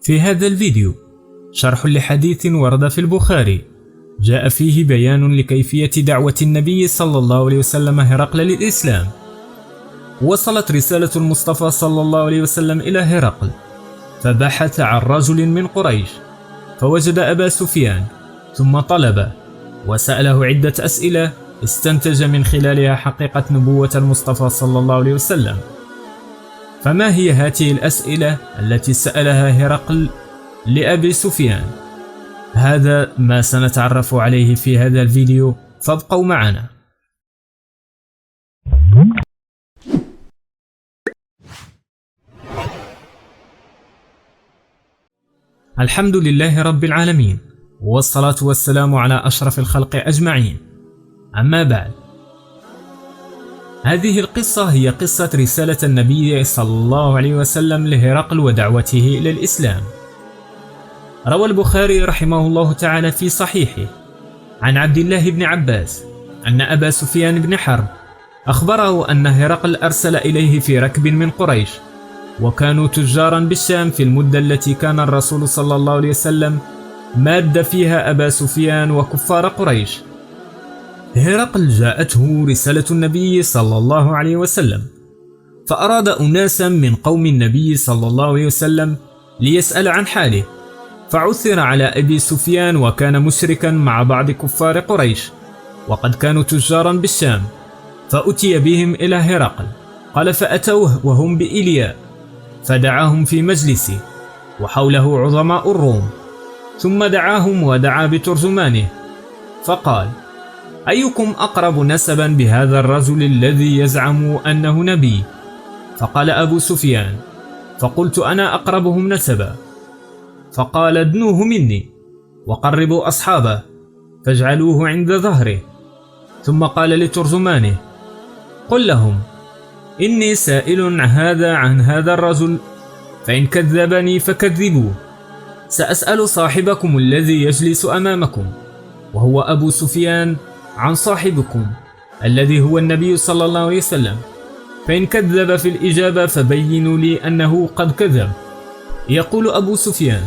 في هذا الفيديو شرح لحديث ورد في البخاري جاء فيه بيان لكيفية دعوة النبي صلى الله عليه وسلم هرقل للإسلام. وصلت رسالة المصطفى صلى الله عليه وسلم إلى هرقل، فبحث عن رجل من قريش فوجد أبا سفيان، ثم طلب وسأله عدة أسئلة استنتج من خلالها حقيقة نبوة المصطفى صلى الله عليه وسلم. فما هي هذه الأسئلة التي سألها هرقل لأبي سفيان؟ هذا ما سنتعرف عليه في هذا الفيديو، فابقوا معنا. الحمد لله رب العالمين، والصلاة والسلام على أشرف الخلق أجمعين. أما بعد، هذه القصة هي قصة رسالة النبي صلى الله عليه وسلم لهرقل ودعوته إلى الإسلام. روى البخاري رحمه الله تعالى في صحيحه عن عبد الله بن عباس أن أبا سفيان بن حرب أخبره أن هرقل أرسل إليه في ركب من قريش، وكانوا تجارا بالشام في المدة التي كان الرسول صلى الله عليه وسلم ماد فيها أبا سفيان وكفار قريش. هرقل جاءته رسالة النبي صلى الله عليه وسلم، فأراد أناسا من قوم النبي صلى الله عليه وسلم ليسأل عن حاله، فعثر على أبي سفيان وكان مشركا مع بعض كفار قريش، وقد كانوا تجارا بالشام، فأتي بهم إلى هرقل. قال فأتوه وهم بإلياء، فدعاهم في مجلسه وحوله عظماء الروم، ثم دعاهم ودعا بترجمانه فقال: أيكم أقرب نسبا بهذا الرجل الذي يزعم أنه نبي؟ فقال أبو سفيان: فقلت أنا أقربهم نسبا. فقال: ادنوه مني وقربوا أصحابه فاجعلوه عند ظهره. ثم قال لترجمانه: قل لهم إني سائل عن هذا الرجل، فإن كذبني فكذبوه. سأسأل صاحبكم الذي يجلس أمامكم وهو أبو سفيان عن صاحبكم الذي هو النبي صلى الله عليه وسلم، فإن كذب في الإجابة فبينوا لي أنه قد كذب. يقول أبو سفيان: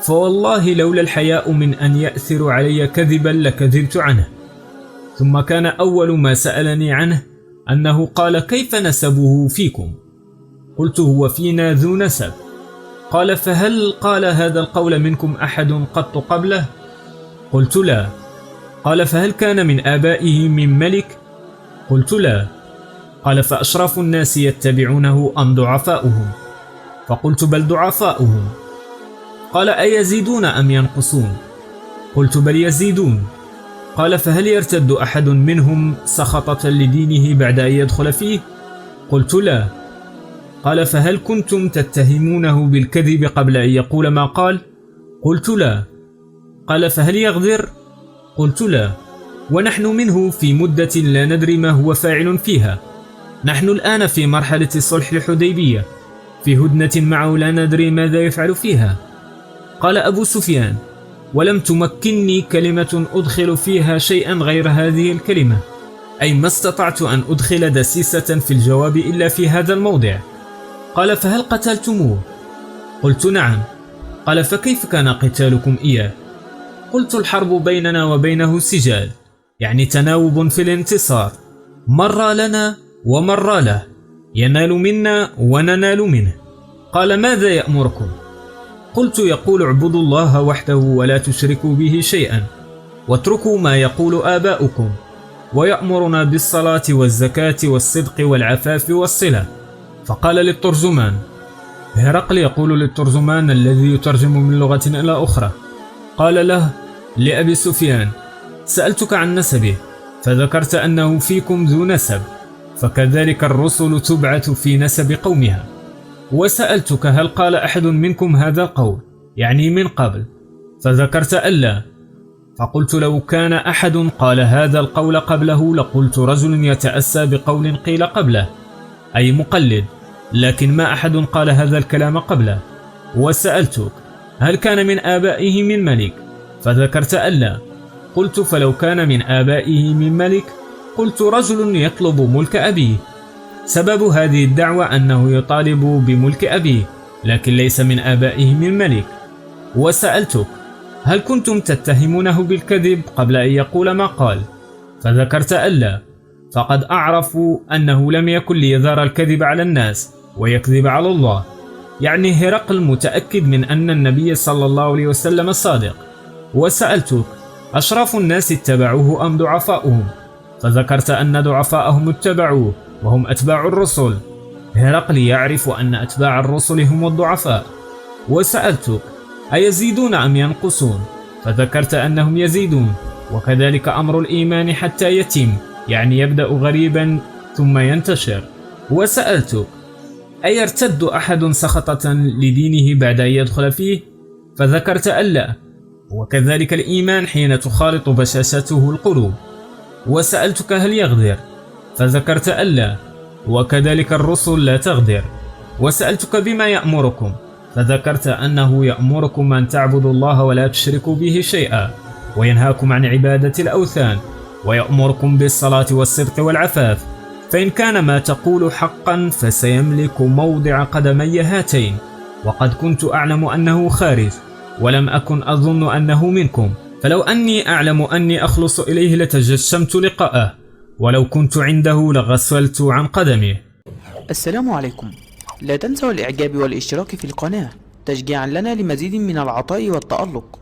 فوالله لولا الحياء من أن يأثر علي كذبا لكذبت عنه. ثم كان أول ما سألني عنه أنه قال: كيف نسبه فيكم؟ قلت: هو فينا ذو نسب. قال: فهل قال هذا القول منكم أحد قط قبله؟ قلت: لا. قال: فهل كان من آبائه من ملك؟ قلت: لا. قال: فأشراف الناس يتبعونه أم ضعفاؤهم؟ فقلت: بل ضعفاؤهم. قال: أيزيدون أم ينقصون؟ قلت: بل يزيدون. قال: فهل يرتد أحد منهم سخطة لدينه بعد أن يدخل فيه؟ قلت: لا. قال: فهل كنتم تتهمونه بالكذب قبل أن يقول ما قال؟ قلت: لا. قال: فهل يغدر؟ قلت: لا. ونحن منه في مدة لا ندري ما هو فاعل فيها. نحن الآن في مرحلة صلح الحديبية، في هدنة معه لا ندري ماذا يفعل فيها. قال أبو سفيان: ولم تمكنني كلمة أدخل فيها شيئا غير هذه الكلمة، أي ما استطعت أن أدخل دسيسة في الجواب إلا في هذا الموضع. قال: فهل قتلتموه؟ قلت: نعم. قال: فكيف كان قتالكم إياه؟ قلت: الحرب بيننا وبينه سجال، يعني تناوب في الانتصار، مر لنا ومر له، ينال منا وننال منه. قال: ماذا يأمركم؟ قلت: يقول: اعبدوا الله وحده ولا تشركوا به شيئا، واتركوا ما يقول آباؤكم، ويأمرنا بالصلاة والزكاة والصدق والعفاف والصلة. فقال للترجمان: هرقل يقول للترجمان الذي يترجم من لغة إلى أخرى، قال له لأبي سفيان: سألتك عن نسبه فذكرت أنه فيكم ذو نسب، فكذلك الرسل تبعث في نسب قومها. وسألتك: هل قال أحد منكم هذا القول، يعني من قبل؟ فذكرت ألا. فقلت: لو كان أحد قال هذا القول قبله لقلت رجل يتأسى بقول قيل قبله، أي مقلد، لكن ما أحد قال هذا الكلام قبله. وسألتك: هل كان من آبائه من ملك؟ فذكرت ألا. قلت: فلو كان من آبائه من ملك قلت رجل يطلب ملك أبيه. سبب هذه الدعوة أنه يطالب بملك أبيه، لكن ليس من آبائهم الملك. وسألتك: هل كنتم تتهمونه بالكذب قبل أن يقول ما قال؟ فذكرت ألا، فقد أعرف أنه لم يكن ليذار الكذب على الناس ويكذب على الله. يعني هرقل متأكد من أن النبي صلى الله عليه وسلم صادق. وسألتك: أشراف الناس اتبعوه أم ضعفاؤهم؟ فذكرت أن ضعفاءهم اتبعوه وهم أتباع الرسل. هرقل يعرف أن أتباع الرسل هم الضعفاء. وسألتك: أيزيدون أم ينقصون؟ فذكرت أنهم يزيدون، وكذلك أمر الإيمان حتى يتم، يعني يبدأ غريبا ثم ينتشر. وسألتك: أيرتد أحد سخطة لدينه بعد أن يدخل فيه؟ فذكرت ألا، وكذلك الإيمان حين تخالط بشاشته القلوب. وسألتك: هل يغدر؟ فذكرت ألا، وكذلك الرسل لا تغدر. وسألتك: بما يأمركم؟ فذكرت أنه يأمركم أن تعبدوا الله ولا تشركوا به شيئا، وينهاكم عن عبادة الأوثان، ويأمركم بالصلاة والصدق والعفاف. فإن كان ما تقول حقا فسيملك موضع قدمي هاتين، وقد كنت أعلم أنه خارج، ولم أكن أظن أنه منكم، فلو أني أعلم أني أخلص إليه لتجشمت لقاءه، ولو كنت عنده لغسلت عن قدمه. السلام عليكم. لا تنسوا الإعجاب والاشتراك في القناة تشجيعا لنا لمزيد من العطاء والتألق.